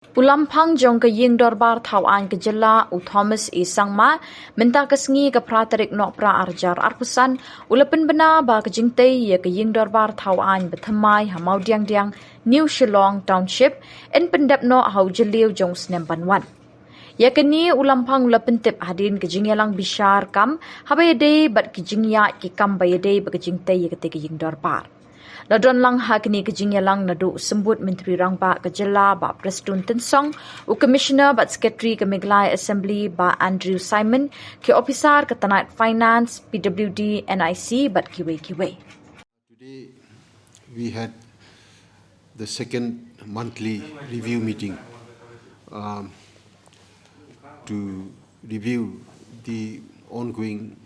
Pulamphang jong ka Ïing Dorbar thau Ïing ka Jylla u Thomas e Samla minta kasngi ka pratarik nok pra arjar arpusan ula Pynbna ba ka jingtei ye ka Ïing Dorbar thau Ïing ba Thymmai hamau diang New Shillong Township in Pyndep no hau Jylliew jong snem banwan. Yakini ulampang ula Pyndep hadin ka jingyalang bishar kam habayade bat ka jingya ki kam bayade ba ka jingtei ye ka te ka Ïing Dorbar. Ladon lang hakini ka jingyalang nadu sembut Menteri Rangba ka Jylla ba Prestun Tensong u Commissioner ba Secretary ka Meghalaya Assembly ba Andrew Simon ki Officer ka Tanat Finance PWD NIC ba kiwe. Today we had the second monthly review meeting to review the ongoing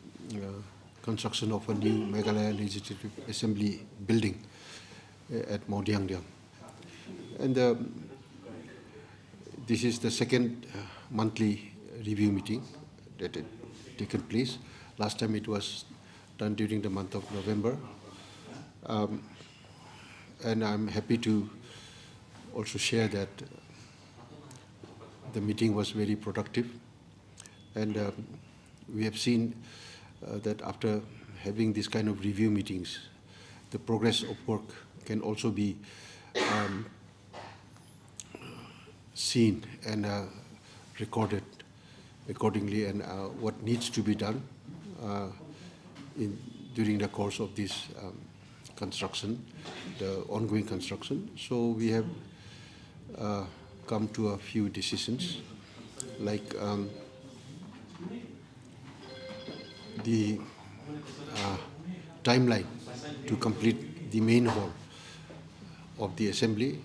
construction of a new Meghalaya Legislative Assembly building at Ïing. And this is the second monthly review meeting that had taken place. Last time it was done during the month of November. And I'm happy to also share that the meeting was very productive. And we have seen that after having this kind of review meetings, the progress of work can also be seen and recorded accordingly, and what needs to be done during the course of this construction, the ongoing construction. So we have come to a few decisions, like the timeline to complete the main hall of the assembly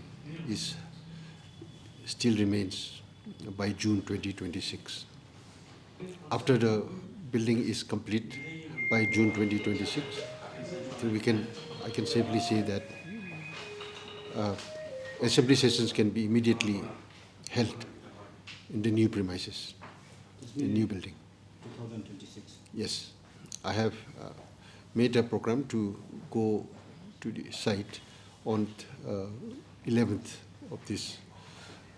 still remains by June 2026. After the building is complete by June 2026, I can safely say that assembly sessions can be immediately held in the new premises, the new building. 2026. Yes, I have made a program to go to the site on 11th of this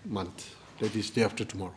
month, that is day after tomorrow.